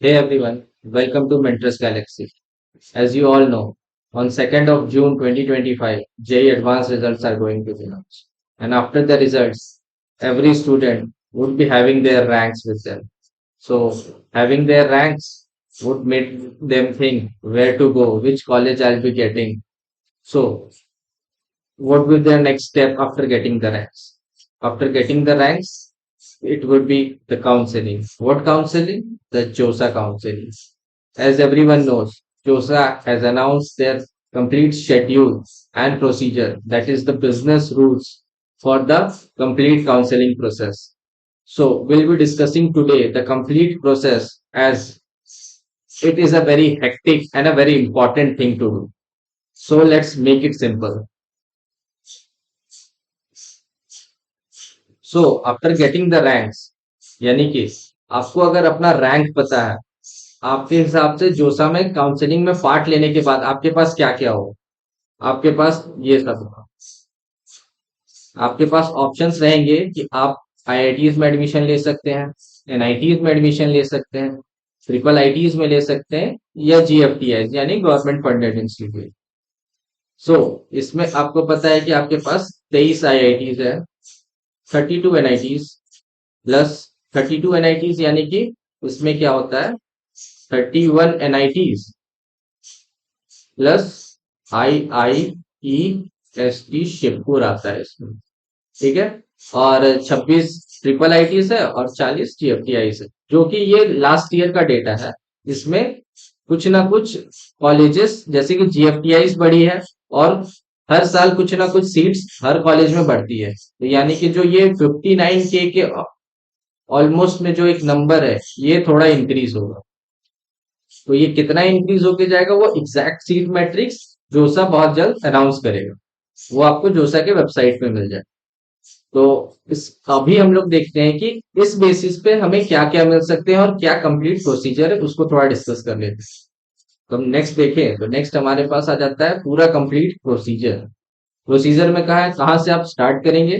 Hey everyone, welcome to Mentors Galaxy. As you all know, on 2nd of June 2025, JEE advanced results are going to be announced. And after the results, every student would be having their ranks with them. So, having their ranks would make them think where to go, which college I'll be getting. So, what will their next step after getting the ranks? After getting the ranks, it would be the counseling. What counseling? The JOSA counseling. As everyone knows, JOSA has announced their complete schedule and procedure, that is the business rules for the complete counseling process. So, we'll be discussing today the complete process as it is a very hectic and a very important thing to do. So, let's make it simple. So after getting the ranks यानी कि आपको अगर अपना rank पता है, आपके हिसाब से जोसा में काउंसलिंग में पार्ट लेने के बाद आपके पास क्या क्या हो, आपके पास ये सब होगा। आपके पास ऑप्शंस रहेंगे कि आप आईआईटीज में एडमिशन ले सकते हैं, एनआईटीज में एडमिशन ले सकते हैं, ट्रिपल आईटीज में ले सकते हैं या जीएफटीआई यानी गवर्नमेंट फंडेड इंस्टीट्यूट। सो इसमें आपको पता है कि आपके पास 23 आईआईटीज है, 32 एनआईटीज प्लस 32 एनआईटीज यानी कि उसमें क्या होता है 31 एनआईटीज प्लस IIEST शिवपुर आता है इसमें। ठीक है, और 26 ट्रिपल आईटीज है और 40 जीएफटीआई है, जो कि ये लास्ट ईयर का डेटा है। इसमें कुछ ना कुछ कॉलेजेस जैसे कि जीएफटीआई बढ़ी है और हर साल कुछ ना कुछ सीट्स हर कॉलेज में बढ़ती है, तो यानी कि जो ये 59K के ऑलमोस्ट में जो एक नंबर है ये थोड़ा इंक्रीज होगा। तो ये कितना इंक्रीज होके जाएगा वो एग्जैक्ट सीट मैट्रिक्स जोसा बहुत जल्द अनाउंस करेगा, वो आपको जोसा के वेबसाइट पे मिल जाए। तो इस अभी हम लोग देखते हैं कि इस बेसिस पे हमें क्या क्या मिल सकते हैं और क्या कंप्लीट प्रोसीजर है, उसको थोड़ा डिस्कस कर लेते हैं। तो हम नेक्स्ट देखें तो नेक्स्ट हमारे पास आ जाता है पूरा कंप्लीट प्रोसीजर। प्रोसीजर में कहा है कहाँ से आप स्टार्ट करेंगे,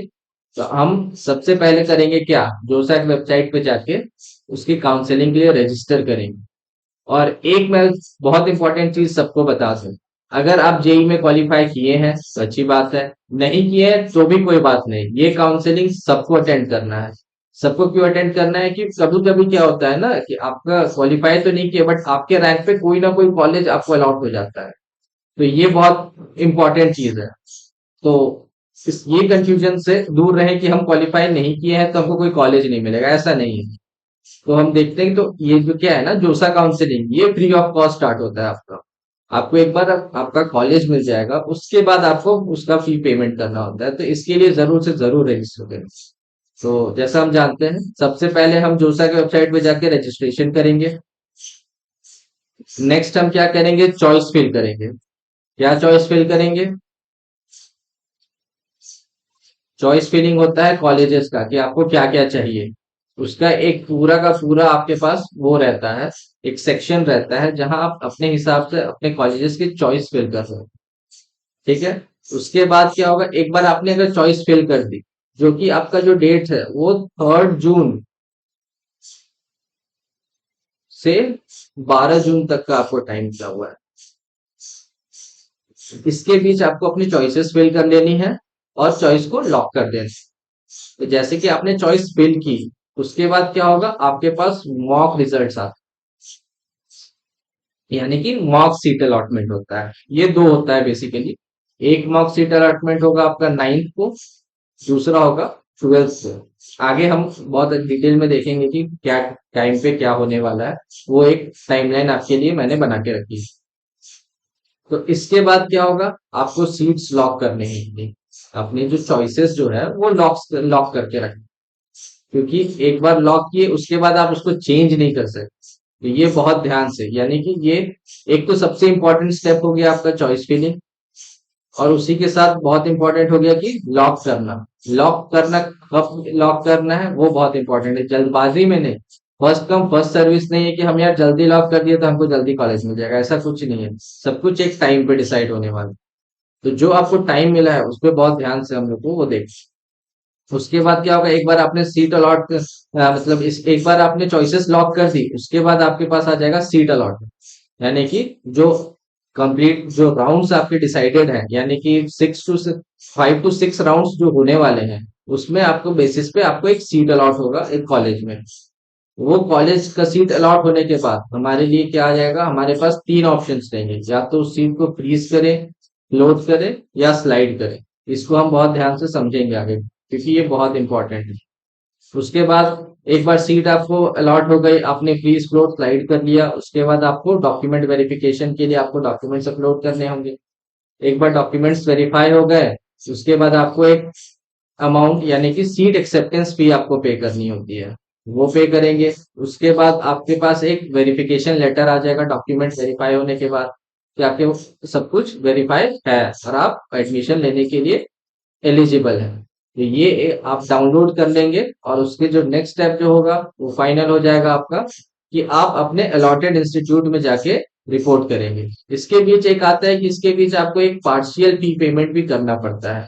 तो हम सबसे पहले करेंगे क्या, जोसा की वेबसाइट पे जाके उसकी काउंसलिंग के लिए रजिस्टर करेंगे। और एक मैं बहुत इंपॉर्टेंट चीज सबको बता दूं, अगर आप जेई में क्वालिफाई किए हैं तो अच्छी बात है, नहीं किए हैं तो भी कोई बात नहीं, ये काउंसलिंग सबको अटेंड करना है। सबको क्यों अटेंड करना है कि कभी कभी क्या होता है ना कि आपका क्वालिफाई तो नहीं किया बट आपके रैंक पे कोई ना कोई कॉलेज आपको अलॉट हो जाता है, तो ये बहुत इंपॉर्टेंट चीज है। तो इस ये कंफ्यूजन से दूर रहे कि हम क्वालिफाई नहीं किए हैं तो हमको कोई कॉलेज नहीं मिलेगा, ऐसा नहीं है। तो हम देखते हैं कि तो ये जो क्या है ना जोसा काउंसलिंग ये फ्री ऑफ कॉस्ट स्टार्ट होता है आपका। आपको एक बार आपका कॉलेज मिल जाएगा उसके बाद आपको उसका फी पेमेंट करना होता है, तो इसके लिए जरूर से जरूर रजिस्टर करें। तो जैसा हम जानते हैं सबसे पहले हम जोसा के वेबसाइट पे जाके रजिस्ट्रेशन करेंगे। नेक्स्ट हम क्या करेंगे, चॉइस फिल करेंगे। क्या चॉइस फिल करेंगे, चॉइस फिलिंग होता है कॉलेजेस का कि आपको क्या क्या चाहिए, उसका एक पूरा का पूरा आपके पास वो रहता है, एक सेक्शन रहता है जहां आप अपने हिसाब से अपने कॉलेजेस की चॉइस फिल कर रहे हो। ठीक है, उसके बाद क्या होगा, एक बार आपने अगर चॉइस फिल कर दी, जो कि आपका जो डेट है वो 3 जून से 12 जून तक का आपको टाइम दिया हुआ है। इसके बीच आपको अपनी चॉइसेस फिल कर लेनी है और चॉइस को लॉक कर देना है। तो जैसे कि आपने चॉइस फिल की, उसके बाद क्या होगा आपके पास मॉक रिजल्ट्स आते हैं, यानी कि मॉक सीट अलॉटमेंट होता है। ये दो होता है बेसिकली, एक मॉक सीट अलॉटमेंट होगा आपका 9th को, दूसरा होगा 12th को। आगे हम बहुत डिटेल में देखेंगे कि क्या टाइम पे क्या होने वाला है, वो एक टाइमलाइन आपके लिए मैंने बना के रखी है। तो इसके बाद क्या होगा, आपको सीट्स लॉक करने हैं, अपनी जो चॉइसेस जो है वो लॉक करके रखें, क्योंकि एक बार लॉक किए उसके बाद आप उसको चेंज नहीं कर सकते। तो ये बहुत ध्यान से, यानी कि ये एक तो सबसे इंपॉर्टेंट स्टेप हो गया आपका चॉइस फिलिंग, और उसी के साथ बहुत इंपॉर्टेंट हो गया कि लॉक करना। लॉक करना कब लॉक करना है वो बहुत इंपॉर्टेंट है, जल्दबाजी में नहीं। फर्स्ट कम फर्स्ट सर्विस नहीं है कि हम यार जल्दी लॉक कर दिए तो हमको जल्दी कॉलेज मिल जाएगा, ऐसा कुछ नहीं है। सब कुछ एक टाइम पे डिसाइड होने वाला है। तो जो आपको टाइम मिला है उस पर बहुत ध्यान से हम लोग को वो देख। उसके बाद क्या होगा, एक बार आपने सीट अलॉट मतलब इस एक बार आपने चॉइसेस लॉक कर दी, उसके बाद आपके पास आ जाएगा सीट अलॉटमेंट। यानी कि जो कंप्लीट जो राउंड्स आपके डिसाइडेड हैं, यानी कि 5 to 6 राउंड्स जो होने वाले हैं, उसमें आपको बेसिस पे आपको एक सीट अलॉट होगा एक कॉलेज में। वो कॉलेज का सीट अलॉट होने के बाद हमारे लिए क्या आ जाएगा, हमारे पास तीन ऑप्शंस रहेंगे, या तो उस सीट को फ्रीज करें, क्लोज करें, या स्लाइड करें। इसको हम बहुत ध्यान से समझेंगे आगे, क्योंकि ये बहुत इंपॉर्टेंट है। उसके बाद एक बार सीट आपको अलॉट हो गई, आपने फ्रीज फ्लोट स्लाइड कर लिया, उसके बाद आपको डॉक्यूमेंट वेरिफिकेशन के लिए आपको डॉक्यूमेंट्स अपलोड करने होंगे। एक बार डॉक्यूमेंट्स वेरीफाई हो गए, उसके बाद आपको एक अमाउंट यानी कि सीट एक्सेप्टेंस फी आपको पे करनी होती है, वो पे करेंगे। उसके बाद आपके पास एक वेरिफिकेशन लेटर आ जाएगा डॉक्यूमेंट वेरीफाई होने के बाद, कि आपके सब कुछ वेरीफाई है और आप एडमिशन लेने के लिए एलिजिबल है। तो ये आप डाउनलोड कर लेंगे, और उसके जो नेक्स्ट स्टेप जो होगा वो फाइनल हो जाएगा आपका, कि आप अपने अलॉटेड इंस्टीट्यूट में जाके रिपोर्ट करेंगे। इसके बीच एक आता है कि इसके बीच आपको एक पार्शियल फी पेमेंट भी करना पड़ता है,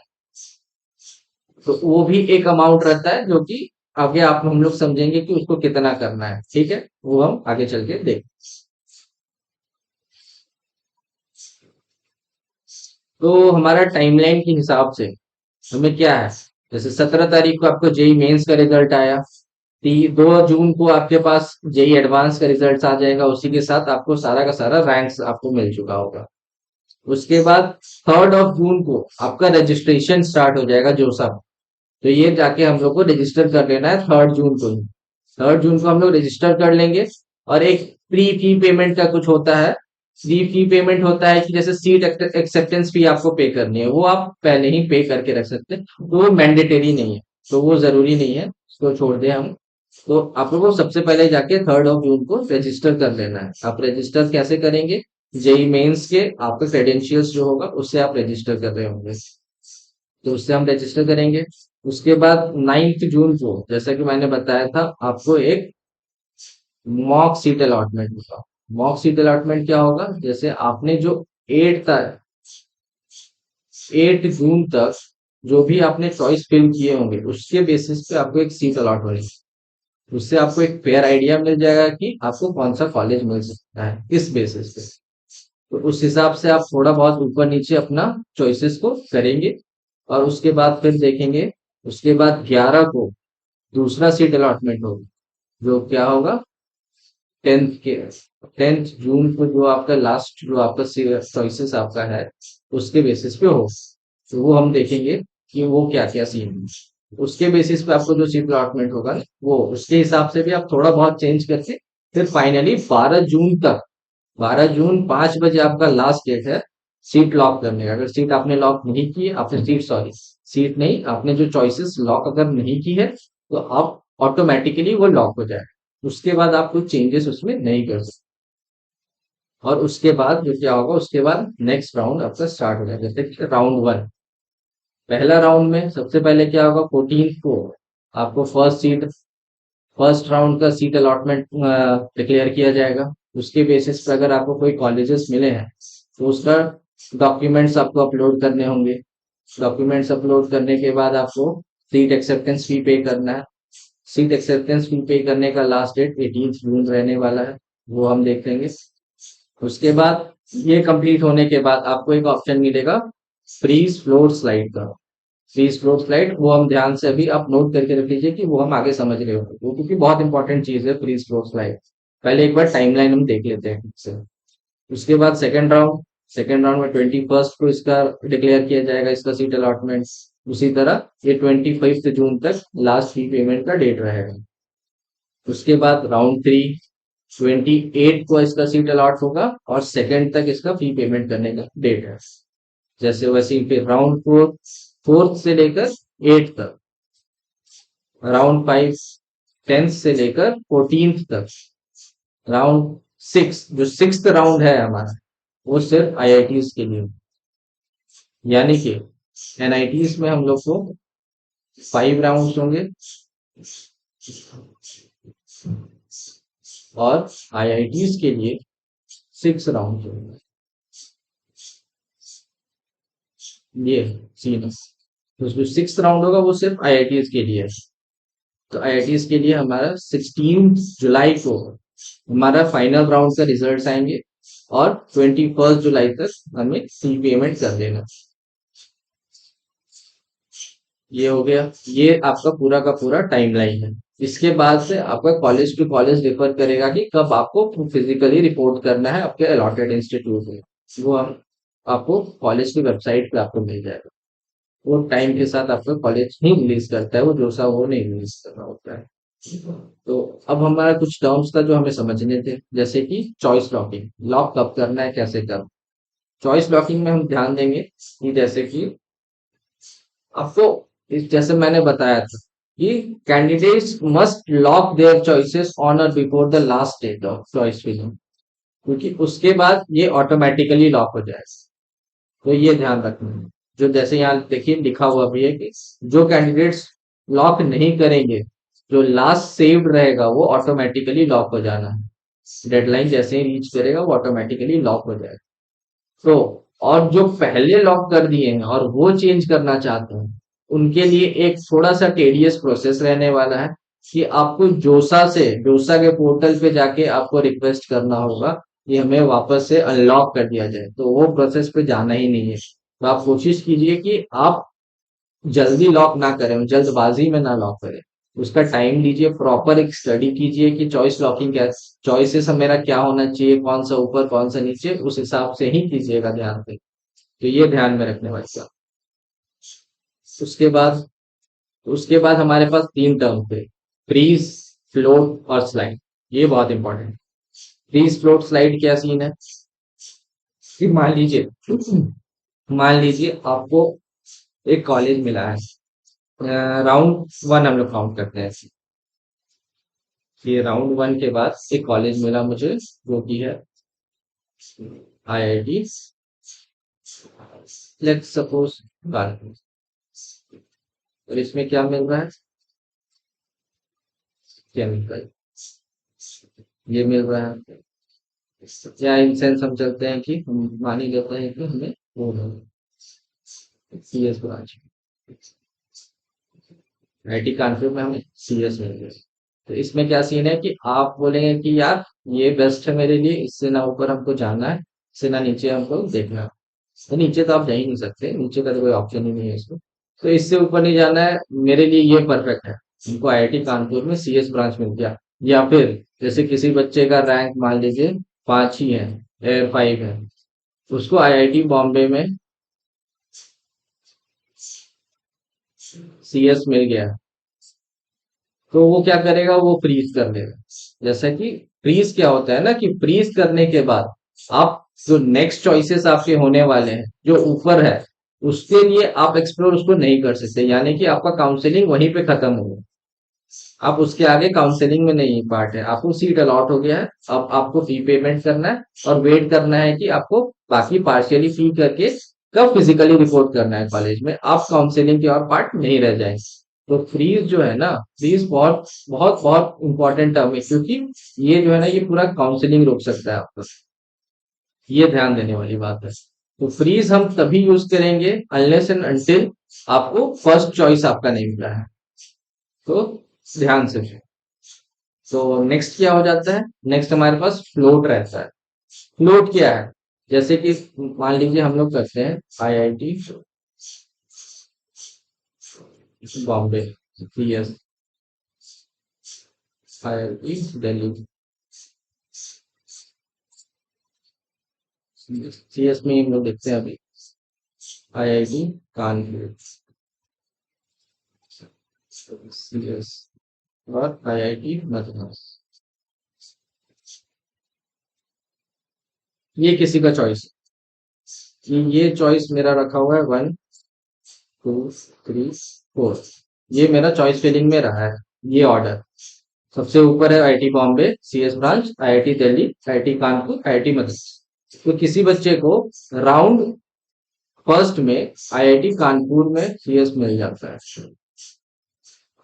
तो वो भी एक अमाउंट रहता है, जो कि आगे आप हम लोग समझेंगे कि उसको कितना करना है। ठीक है, वो हम आगे चल के देख। तो हमारा टाइमलाइन के हिसाब से हमें क्या है, जैसे 17 तारीख को आपको जेई मेंस का रिजल्ट आया, 2 जून को आपके पास जेई एडवांस का रिजल्ट आ जाएगा, उसी के साथ आपको सारा का सारा रैंक्स आपको मिल चुका होगा। उसके बाद 3 जून को आपका रजिस्ट्रेशन स्टार्ट हो जाएगा जो सब। तो ये जाके हम लोग को रजिस्टर कर लेना है 3 जून को ही। 3 जून को हम लोग रजिस्टर कर लेंगे। और एक प्री फी पेमेंट का कुछ होता है। प्री फी पेमेंट होता है कि जैसे सीट एक्सेप्टेंस फी आपको पे करनी है, वो आप पहले ही पे करके रख सकते हैं, तो वो मैंडेटरी नहीं है, तो वो जरूरी नहीं है, उसको छोड़ दें हम। तो आप लोगों को सबसे पहले जाके 3 जून को रजिस्टर कर लेना है। आप रजिस्टर कैसे करेंगे, जेई मेंस के आपका क्रेडेंशियल्स जो होगा उससे आप रजिस्टर कर रहे होंगे, तो उससे हम रजिस्टर करेंगे। उसके बाद 9 जून को, जैसा कि मैंने बताया था, आपको एक मॉक सीट अलॉटमेंट होगा। मॉक सीट अलॉटमेंट क्या होगा, जैसे आपने जो 8 जून तक जो भी आपने चॉइस फिल किए होंगे, उसके बेसिस पे आपको एक सीट अलॉट होगी। उससे आपको एक फेयर आइडिया मिल जाएगा कि आपको कौन सा कॉलेज मिल सकता है इस बेसिस पे। तो उस हिसाब से आप थोड़ा बहुत ऊपर नीचे अपना चॉइसेस को करेंगे, और उसके बाद फिर देखेंगे। उसके बाद 11 को दूसरा सीट अलॉटमेंट होगा, जो क्या होगा, 10 जून को जो आपका लास्ट जो आपका चॉइसेस आपका है, उसके बेसिस पे हो। तो वो हम देखेंगे कि वो क्या क्या सीन है, उसके बेसिस पे आपको जो सीट अलॉटमेंट होगा ना, वो उसके हिसाब से भी आप थोड़ा बहुत चेंज करके फिर फाइनली 12 जून तक, 12 जून 5 बजे आपका लास्ट डेट है सीट लॉक करने का। अगर सीट आपने लॉक नहीं की है, आपने सीट नहीं, आपने जो चॉइसेस लॉक अगर नहीं की है, तो आप ऑटोमेटिकली वो लॉक हो जाए। उसके बाद आप कुछ चेंजेस उसमें नहीं कर सकते। और उसके बाद जो क्या होगा, उसके बाद नेक्स्ट राउंड आपका स्टार्ट हो जाएगा, जैसे कि राउंड 1। पहला राउंड में सबसे पहले क्या होगा, 14 को आपको फर्स्ट राउंड का सीट अलॉटमेंट डिक्लेयर किया जाएगा। उसके बेसिस पर अगर आपको कोई कॉलेजेस मिले हैं, तो उसका डॉक्यूमेंट्स आपको अपलोड करने होंगे। डॉक्यूमेंट्स अपलोड करने के बाद आपको सीट एक्सेप्टेंस फी पे करना है। सीट एक्सेप्टेंस फी पे करने का लास्ट डेट 18 जून रहने वाला है, वो हम देख लेंगे। उसके बाद ये कंप्लीट होने के बाद आपको एक ऑप्शन मिलेगा फ्रीज फ्लोर स्लाइड का। फ्रीज फ्लोर स्लाइड वो हम ध्यान से अभी आप नोट करके रख लीजिए, कि वो हम आगे समझ रहे होंगे, वो क्योंकि बहुत इंपॉर्टेंट चीज है फ्रीज फ्लोर स्लाइड। पहले एक बार टाइमलाइन हम देख लेते हैं ठीक से। उसके बाद सेकेंड राउंड में 21 को इसका डिक्लेयर किया जाएगा, इसका सीट अलॉटमेंट। उसी तरह ये 25 जून तक लास्ट फी पेमेंट का डेट रहेगा। उसके बाद राउंड 3 28 को इसका सीट अलॉट होगा, और सेकेंड तक इसका फी पेमेंट करने का डेट है। जैसे वैसे ही फिर राउंड 4 4th से लेकर 8 तक, राउंड 5 10th से लेकर 14th तक, राउंड 6 जो 6th राउंड है हमारा, वो सिर्फ आईआईटीज के लिए। यानी कि एनआईटीज में हम लोग को 5 राउंड होंगे, और आईआईटीज के लिए 6 राउंड होंगे। ये सीन है। तो जो 6th राउंड होगा वो सिर्फ आईआईटीज के लिए है। तो आईआईटीज के लिए हमारा 16 जुलाई को हमारा फाइनल राउंड का रिजल्ट आएंगे और 21 जुलाई तक हमें फी पेमेंट कर देना। ये हो गया, ये आपका पूरा का पूरा टाइमलाइन है। इसके बाद से आपका कॉलेज टू कॉलेज डिफर करेगा कि कब आपको फिजिकली रिपोर्ट करना है आपके अलॉटेड इंस्टीट्यूट में। वो हम आपको कॉलेज की वेबसाइट पे आपको मिल जाएगा। वो टाइम के साथ आपका कॉलेज ही रिलीज करता है, वो जोसा वो नहीं रिलीज करना होता है। तो अब हमारा कुछ टर्म्स था जो हमें समझने थे, जैसे कि चॉइस लॉकिंग, लॉक कब करना है, कैसे करना। चॉइस लॉकिंग में हम ध्यान देंगे कि जैसे कि आपको जैसे मैंने बताया था कि candidates must lock their choices on और before the last date of choice filling, क्योंकि उसके बाद ये ऑटोमेटिकली लॉक हो जाएगा। तो ये ध्यान रखना है। जो जैसे यहाँ देखिए लिखा हुआ भी है कि जो कैंडिडेट्स लॉक नहीं करेंगे, जो लास्ट सेव्ड रहेगा वो ऑटोमेटिकली लॉक हो जाना है। डेडलाइन जैसे ही रीच करेगा वो ऑटोमेटिकली लॉक हो जाएगा। तो और जो पहले लॉक कर दिए हैं और वो चेंज करना चाहते हैं, उनके लिए एक थोड़ा सा टेडियस प्रोसेस रहने वाला है कि आपको जोसा के पोर्टल पे जाके आपको रिक्वेस्ट करना होगा कि हमें वापस से अनलॉक कर दिया जाए। तो वो प्रोसेस पे जाना ही नहीं है। तो आप कोशिश कीजिए कि आप जल्दी लॉक ना करें, जल्दबाजी में ना लॉक करें। उसका टाइम लीजिए, प्रॉपर एक स्टडी कीजिए कि चॉइस लॉकिंग क्या, चॉइसेस मेरा क्या होना चाहिए, कौन सा ऊपर कौन सा नीचे, उस हिसाब से ही कीजिएगा ध्यान से। तो ये ध्यान में रखने वाली बात। उसके बाद उसके बाद हमारे पास 3 टर्म थे, फ्रीज, फ्लोट और स्लाइड। ये बहुत इंपॉर्टेंट। फ्रीज फ्लोट स्लाइड क्या सीन है कि मान लीजिए आपको एक कॉलेज मिला है, राउंड 1 हम लोग काउंट करते हैं। ये राउंड 1 के बाद एक कॉलेज मिला मुझे जो कि है आईआईटी, लेट्स सपोज कानपुर। और इसमें क्या मिल रहा है, केमिकल, ये मिल रहा है। या इन सेंस हम चलते हैं कि हम मान ही लेते हैं कि हमें वो सीएस ब्रांच, आईआईटी कानपुर में हमें सीएस मिल गया। तो इसमें क्या सीन है कि आप बोलेंगे कि यार ये बेस्ट है मेरे लिए, इससे ना ऊपर हमको जाना है, इससे ना नीचे हमको देखना है। तो नीचे तो आप जा ही नहीं सकते, नीचे का तो कोई ऑप्शन ही नहीं है इसमें। तो इससे ऊपर नहीं जाना है, मेरे लिए ये परफेक्ट है। उनको आईआईटी कानपुर में सीएस ब्रांच मिल गया। या फिर जैसे किसी बच्चे का रैंक मान लीजिए 5 ही है, 5 है, उसको आईआईटी बॉम्बे में सीएस मिल गया, तो वो क्या करेगा, वो फ्रीज कर देगा। जैसा कि फ्रीज क्या होता है ना, कि फ्रीज करने के बाद आप जो नेक्स्ट चॉइसेस आपके होने वाले हैं जो ऊपर है, उसके लिए आप एक्सप्लोर उसको नहीं कर सकते, यानी कि आपका काउंसलिंग वहीं पे खत्म हो गया। आप उसके आगे काउंसलिंग में नहीं पार्ट है, आपको सीट अलॉट हो गया है। अब आपको फी पेमेंट करना है और वेट करना है कि आपको बाकी पार्शियली फी करके कब फिजिकली रिपोर्ट करना है कॉलेज में, आप काउंसलिंग के और पार्ट नहीं रह जाएंगे। तो फ्रीज जो है ना, फ्रीज बहुत बहुत बहुत इंपॉर्टेंट टर्म है, क्योंकि ये जो है ना ये पूरा काउंसलिंग रोक सकता है आपका। ये ध्यान देने वाली बात है। तो फ्रीज हम तभी यूज करेंगे अनलेस एंड अनटिल आपको फर्स्ट चॉइस आपका नहीं मिला है। तो ध्यान से। तो नेक्स्ट क्या हो जाता है, नेक्स्ट हमारे पास फ्लोट रहता है। फ्लोट क्या है, जैसे कि मान लीजिए हम लोग करते हैं IIT Bombay, CS, IIT Delhi, CS में हम लोग देखते हैं अभी आईआईटी कानपुर, सीएस और आईआईटी मद्रास। ये किसी का चॉइस, ये चॉइस मेरा रखा हुआ है 1 2 3 4, ये मेरा चॉइस फिलिंग में रहा है। ये ऑर्डर सबसे ऊपर है IIT Bombay CS branch, IIT Delhi, IIT Kanpur, IIT Madras. तो किसी बच्चे को राउंड फर्स्ट में आईआईटी कानपुर में सीएस मिल जाता है,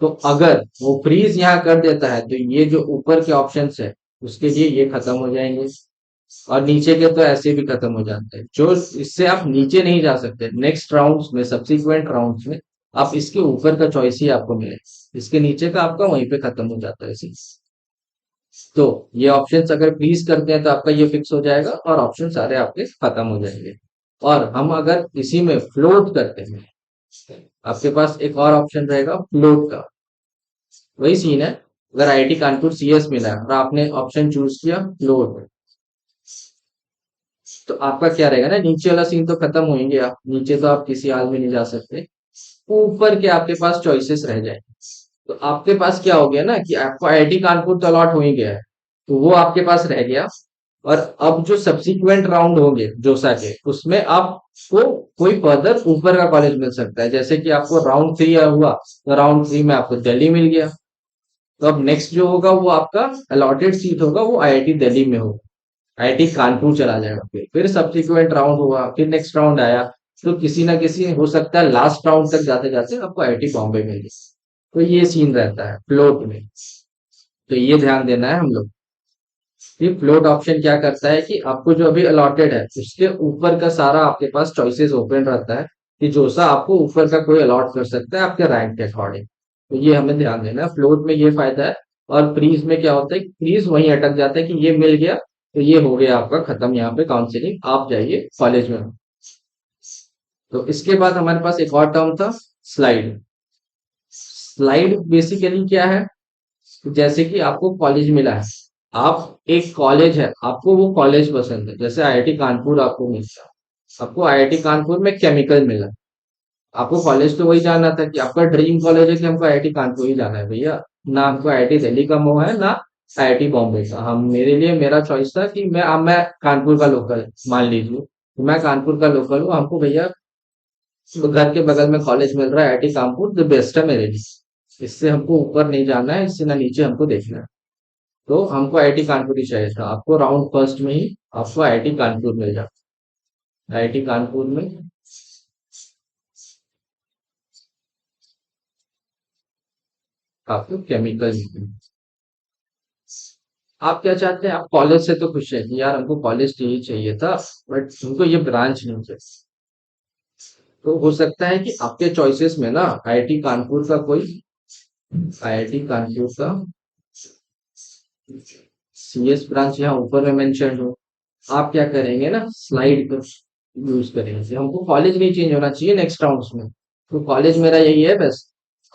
तो अगर वो फ्रीज यहाँ कर देता है तो ये जो ऊपर के ऑप्शंस है उसके लिए ये खत्म हो जाएंगे, और नीचे के तो ऐसे भी खत्म हो जाते हैं। जो इससे आप नीचे नहीं जा सकते नेक्स्ट राउंड्स में, सब्सिक्वेंट राउंड्स में आप इसके ऊपर का चॉइस ही आपको मिले, इसके नीचे का आपका वहीं पे खत्म हो जाता है इसी। तो ये ऑप्शंस अगर फ्रीज करते हैं तो आपका ये फिक्स हो जाएगा और ऑप्शन सारे आपके खत्म हो जाएंगे। और हम अगर इसी में फ्लोट करते हैं, आपके पास एक और ऑप्शन रहेगा फ्लोट का। वही सीन है, अगर आईआईटी कानपुर सीएस मिला है और आपने ऑप्शन चूज किया फ्लोट, तो आपका क्या रहेगा ना, नीचे वाला सीन तो खत्म हो ही गया, नीचे तो आप किसी हाल में नहीं जा सकते, ऊपर के आपके पास चॉइसेस रह जाएंगे। तो आपके पास क्या हो गया ना कि आपको आईआईटी कानपुर तो अलॉट हो ही गया है, तो वो आपके पास रह गया। और अब जो सब्सिक्वेंट राउंड होंगे जोसा के, उसमें आपको कोई फर्दर ऊपर का कॉलेज मिल सकता है। जैसे कि आपको राउंड 3 हुआ, तो राउंड 3 में आपको दिल्ली मिल गया, तो अब नेक्स्ट जो होगा वो आपका अलॉटेड सीट होगा वो आईआईटी दिल्ली में होगा, आईआईटी कानपुर चला जाएगा। फिर सब्सिक्वेंट राउंड हुआ, फिर नेक्स्ट राउंड आया, तो किसी ना किसी हो सकता है लास्ट राउंड तक जाते जाते आपको आईआईटी बॉम्बे मिल जाए। तो ये सीन रहता है फ्लोट में, तो ये ध्यान देना है हम लोग। ये फ्लोट ऑप्शन क्या करता है कि आपको जो अभी अलॉटेड है उसके ऊपर का सारा आपके पास चॉइसेस ओपन रहता है, कि जो सा आपको ऊपर का कोई अलॉट कर सकता है आपके रैंक के अकॉर्डिंग। तो ये हमें ध्यान देना है, फ्लोट में ये फायदा है। और फ्रीज में क्या होता है, फ्रीज वहीं अटक जाता है कि ये मिल गया तो ये हो गया आपका खत्म, यहाँ पे काउंसलिंग आप जाइए कॉलेज में। तो इसके बाद हमारे पास एक और टर्म था स्लाइड। स्लाइड बेसिकली क्या है, जैसे कि आपको कॉलेज मिला है, आप एक कॉलेज है, आपको वो कॉलेज पसंद है, जैसे आईआईटी कानपुर आपको मिला, आपको आईआईटी कानपुर में केमिकल मिला, आपको कॉलेज तो वही जाना था कि आपका ड्रीम कॉलेज है कि हमको आईआईटी कानपुर ही जाना है भैया, ना हमको आईआईटी दिल्ली का मोह है ना आईआईटी बॉम्बे का। हम मेरे लिए मेरा चॉइस था कि मैं कानपुर का लोकल, मान लीजिए तो मैं कानपुर का लोकल हूँ, हमको भैया घर के बगल में कॉलेज मिल रहा है आईआईटी कानपुर, द बेस्ट है मेरे लिए, इससे हमको ऊपर नहीं जाना है, इससे ना नीचे हमको देखना है। तो हमको आईआईटी कानपुर ही चाहिए था, आपको राउंड फर्स्ट में ही आपको आईआईटी कानपुर मिल जाता, आईआईटी कानपुर में आपको केमिकल। आप क्या चाहते हैं, आप कॉलेज से तो खुश है कि यार हमको कॉलेज यही चाहिए था, बट हमको ये ब्रांच नहीं चाहिए। तो हो सकता है कि आपके चॉइसेस में ना आईआईटी कानपुर का कोई, आईआईटी कानपुर का सीएस ब्रांच यहाँ ऊपर में मेंशन हो। आप क्या करेंगे ना, स्लाइड पर यूज करेंगे, हमको कॉलेज नहीं चेंज होना चाहिए नेक्स्ट राउंड में, तो कॉलेज मेरा यही है बस।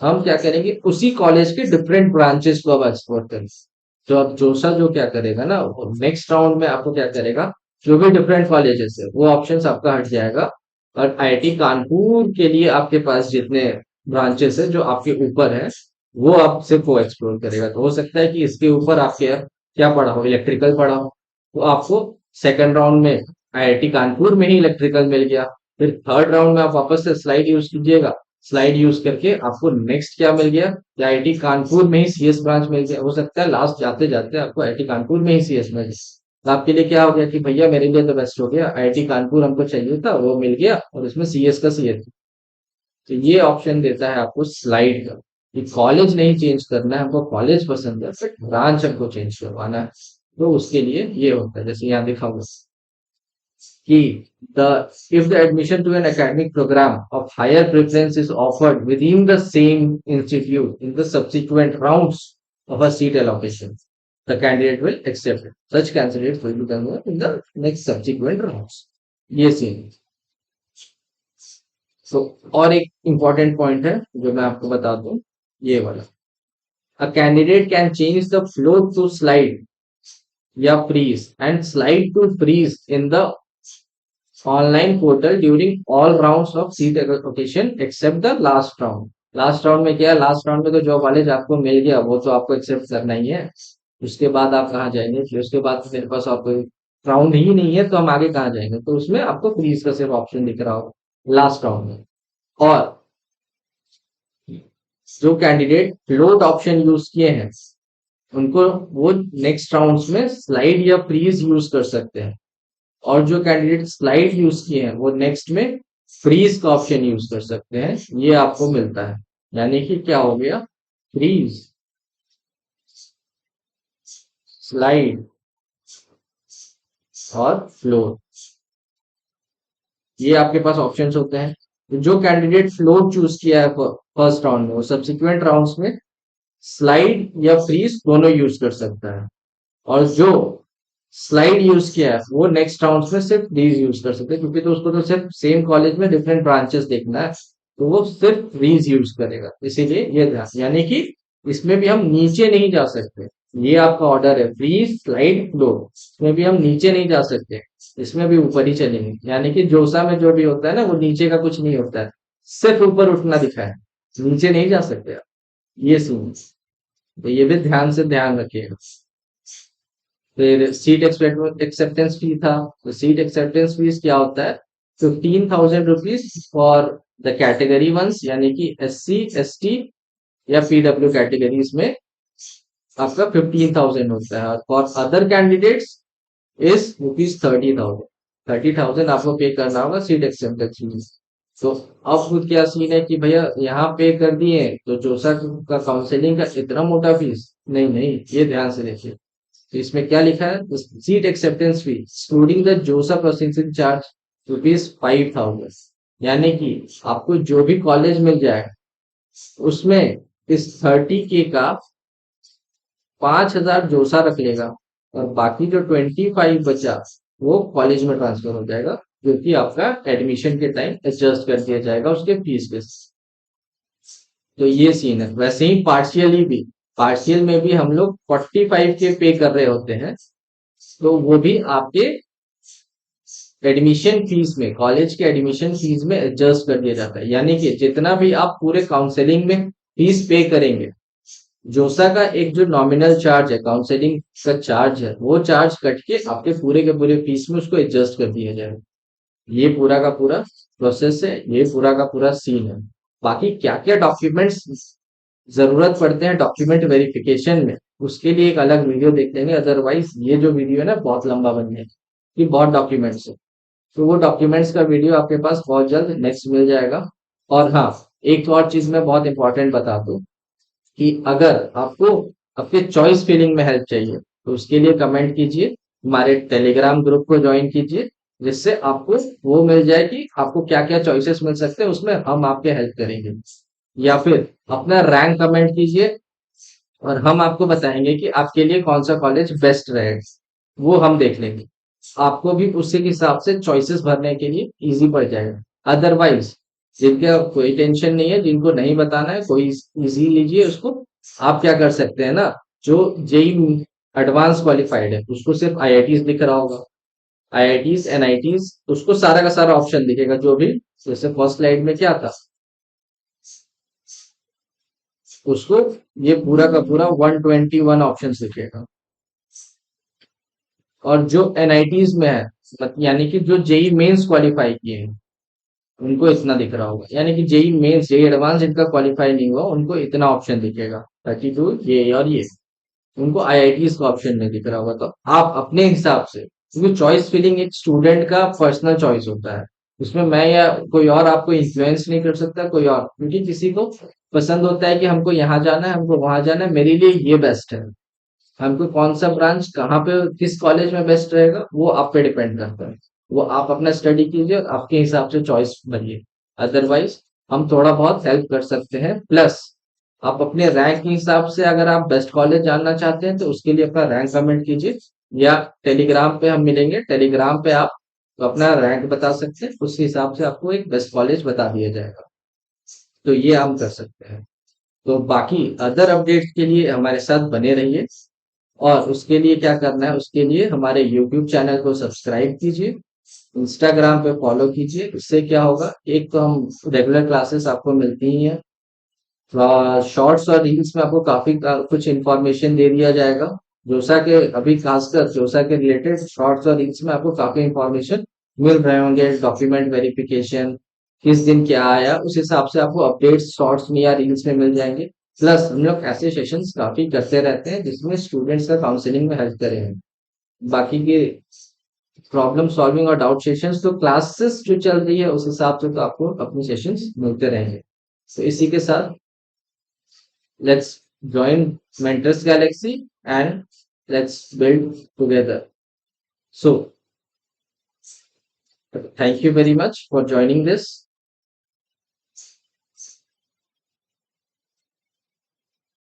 हम क्या करेंगे, उसी कॉलेज के डिफरेंट ब्रांचेस को अब एक्सप्लोर करेंगे। तो अब जोसा जो क्या करेगा ना, नेक्स्ट राउंड में आपको क्या करेगा, जो भी डिफरेंट कॉलेजेस है वो ऑप्शन आपका हट जाएगा, और आईआईटी कानपुर के लिए आपके पास जितने ब्रांचेस है जो आपके ऊपर है वो आपसे को एक्सप्लोर करेगा। तो हो सकता है कि इसके ऊपर आपके क्या पढ़ा हो, इलेक्ट्रिकल पढ़ा हो, तो आपको सेकंड राउंड में आईआईटी कानपुर में ही इलेक्ट्रिकल मिल गया। फिर थर्ड राउंड में आप वापस से स्लाइड यूज कीजिएगा, स्लाइड यूज करके आपको नेक्स्ट क्या मिल गया, आईआईटी कानपुर में ही सीएस ब्रांच मिल गया। हो सकता है लास्ट जाते जाते आपको आईआईटी कानपुर में ही सीएस मिल जाए, तो आपके लिए क्या हो गया कि भैया मेरे लिए तो बेस्ट हो गया, आईआईटी कानपुर हमको चाहिए था वो मिल गया, और इसमें सीएस का सीएस। तो ये ऑप्शन देता है आपको स्लाइड का, कि कॉलेज नहीं चेंज करना है हमको, कॉलेज पसंद है बट ब्रांच हमको चेंज करवाना है। तो उसके लिए ये होता है, जैसे यहाँ दिखा हुआ कि the if the admission to an academic program of higher preference is offered within the same institute in the subsequent rounds of a seat allocation, the candidate will accept it. Such candidates will be considered in the next subsequent rounds. ये scene. तो और एक important point है जो मैं आपको बता दूं, ये वाला, a candidate can change the float to slide या freeze and slide to freeze in the online portal during all rounds of seat allocation except the last round. Last round में क्या है, लास्ट राउंड में तो जो college आपको मिल गया वो तो आपको एक्सेप्ट करना ही है, उसके बाद आप कहाँ जाएंगे, फिर उसके बाद मेरे पास आपको राउंड ही नहीं है तो हम आगे कहाँ जाएंगे, तो उसमें आपको फ्रीज का सिर्फ ऑप्शन दिख रहा हो लास्ट राउंड में। और जो कैंडिडेट फ्लोट ऑप्शन यूज किए हैं उनको वो नेक्स्ट राउंड्स में स्लाइड या फ्रीज यूज कर सकते हैं, और जो कैंडिडेट स्लाइड यूज किए हैं वो नेक्स्ट में फ्रीज का ऑप्शन यूज कर सकते हैं, ये आपको मिलता है। यानी कि क्या हो गया, फ्रीज, स्लाइड और फ्लोर, ये आपके पास ऑप्शंस होते हैं। जो कैंडिडेट फ्लोट चूज किया है फर्स्ट राउंड में, वो सब्सिक्वेंट राउंड्स में स्लाइड या फ्रीज दोनों यूज कर सकता है। और जो स्लाइड यूज किया है वो नेक्स्ट राउंड में सिर्फ फ्रीज यूज कर सकते हैं, क्योंकि तो उसको तो सिर्फ सेम कॉलेज में डिफरेंट ब्रांचेस देखना है, तो वो सिर्फ फ्रीज यूज करेगा। इसीलिए ये ध्यान, यानी कि इसमें भी हम नीचे नहीं जा सकते। ये आपका ऑर्डर है, फ्रीज स्लाइड फ्लो, इसमें भी हम नीचे नहीं जा सकते, इसमें भी ऊपर ही चलेंगे। यानी कि जोसा में जो भी होता है ना, वो नीचे का कुछ नहीं होता है, सिर्फ ऊपर उठना दिखा है, नीचे नहीं जा सकते आप। ये सीन, तो ये भी ध्यान से ध्यान रखिएगा। फिर सीट एक्सेप्टेंस फी था, तो सीट एक्सेप्टेंस फीस क्या होता है? 15,000 rupees for the category ones, यानी कि SC ST या PW कैटेगरीज में आपका 15,000 होता है। और for other candidates is rupees 30,000। 30,000 आपको पे करना होगा सीट एक्सेप्टेंस फीस। तो अब खुद क्या सीन है कि भैया यहाँ पे कर दिए तो जोसा का काउंसलिंग का इतना मोटा फीस, नहीं नहीं, ये ध्यान से देखिए। तो इसमें क्या लिखा है? Seat acceptance fee excluding the जोसा प्रोसेसिंग चार्ज रुपीज 5,000। यानी कि आपको जो भी कॉलेज मिल जाए उसमें इस 30K का 5,000 जोसा रख लेगा, और बाकी जो 25 बचा वो कॉलेज में ट्रांसफर हो जाएगा, जो कि आपका एडमिशन के टाइम एडजस्ट कर दिया जाएगा उसके फीस पे। तो ये सीन है। वैसे ही पार्शियली भी, पार्शियल में भी हम लोग 45K पे कर रहे होते हैं, तो वो भी आपके एडमिशन फीस में, कॉलेज के एडमिशन फीस में एडजस्ट कर दिया जाता है। यानी कि जितना भी आप पूरे काउंसलिंग में फीस पे करेंगे, जोसा का एक जो नॉमिनल चार्ज है, काउंसलिंग का चार्ज है, वो चार्ज कट के आपके पूरे के पूरे फीस में उसको एडजस्ट कर दिया जाएगा। ये पूरा का पूरा प्रोसेस है, ये पूरा का पूरा सीन है। बाकी क्या क्या डॉक्यूमेंट्स जरूरत पड़ते हैं डॉक्यूमेंट वेरिफिकेशन में, उसके लिए एक अलग वीडियो देख लेंगे। अदरवाइज ये जो वीडियो है ना, बहुत लंबा बन गया, कि बहुत डॉक्यूमेंट्स है। तो वो डॉक्यूमेंट्स का वीडियो आपके पास बहुत जल्द नेक्स्ट मिल जाएगा। और हाँ, एक और चीज मैं बहुत इंपॉर्टेंट बता दूं, कि अगर आपको आपके चॉइस फिलिंग में हेल्प चाहिए तो उसके लिए कमेंट कीजिए, हमारे टेलीग्राम ग्रुप को ज्वाइन कीजिए, जिससे आपको वो मिल जाए कि आपको क्या क्या चॉइसेस मिल सकते हैं, उसमें हम आपके हेल्प करेंगे। या फिर अपना रैंक कमेंट कीजिए, और हम आपको बताएंगे कि आपके लिए कौन सा कॉलेज बेस्ट रहेगा, वो हम देख लेंगे। आपको भी उसी के हिसाब से चॉइसेस भरने के लिए इजी पड़ जाएगा। अदरवाइज जिनका कोई टेंशन नहीं है, जिनको नहीं बताना है, कोई इजी लीजिए उसको। आप क्या कर सकते हैं ना, जो जेई एडवांस क्वालिफाइड है उसको सिर्फ आईआईटीज दिख रहा होगा, आईआईटीज एनआईटीज, उसको सारा का सारा ऑप्शन दिखेगा जो भी, जैसे फर्स्ट स्लाइड में क्या था, उसको ये पूरा का पूरा 121 ऑप्शन दिखेगा। और जो एनआईटीज में है, यानी कि जो जेई मेंस क्वालिफाई किए हैं, उनको इतना दिख रहा होगा। यानी कि जेई मेंस जेई एडवांस जिनका क्वालिफाई नहीं हुआ उनको इतना ऑप्शन दिखेगा, 32 ये और ये, उनको आईआईटीज का ऑप्शन नहीं दिख रहा होगा। तो आप अपने हिसाब से, क्योंकि चॉइस फिलिंग एक स्टूडेंट का पर्सनल चॉइस होता है, उसमें मैं या कोई और आपको इन्फ्लुएंस नहीं कर सकता, कोई और, क्योंकि किसी को पसंद होता है कि हमको यहाँ जाना है, हमको वहां जाना है, मेरे लिए ये बेस्ट है। हमको कौन सा ब्रांच कहाँ पे किस कॉलेज में बेस्ट रहेगा वो आप पे डिपेंड करता है। वो आप अपना स्टडी कीजिए और आपके हिसाब से चॉइस बनिए। अदरवाइज हम थोड़ा बहुत हेल्प कर सकते हैं। प्लस आप अपने रैंक के हिसाब से अगर आप बेस्ट कॉलेज जानना चाहते हैं तो उसके लिए अपना रैंक कमेंट कीजिए, या टेलीग्राम पे हम मिलेंगे, टेलीग्राम पे आप अपना रैंक बता सकते हैं, उस हिसाब से आपको एक बेस्ट कॉलेज बता दिया जाएगा। तो ये हम कर सकते हैं। तो बाकी अदर अपडेट के लिए हमारे साथ बने रहिए। और उसके लिए क्या करना है, उसके लिए हमारे YouTube चैनल को सब्सक्राइब कीजिए, इंस्टाग्राम पे फॉलो कीजिए। उससे क्या होगा, एक तो हम रेगुलर क्लासेस आपको मिलती ही हैं, शॉर्ट्स और रील्स में आपको काफी कुछ इंफॉर्मेशन दे दिया जाएगा। जोसा के अभी खासकर जोसा के रिलेटेड शॉर्ट्स और रील्स में आपको काफी इंफॉर्मेशन मिल रहे होंगे। डॉक्यूमेंट वेरिफिकेशन किस दिन क्या आया, उस हिसाब से आपको अपडेट्स शॉर्ट्स में या रील्स में मिल जाएंगे। प्लस हम लोग ऐसे सेशंस काफी करते रहते हैं जिसमें स्टूडेंट्स का काउंसलिंग में हेल्प करें। बाकी के प्रॉब्लम सॉल्विंग और डाउट सेशंस तो क्लासेस जो चल रही है उस हिसाब से तो आपको अपनी सेशंस मिलते रहेंगे। तो इसी के साथ let's join Mentors Galaxy and let's build together. So, thank you very much for joining this.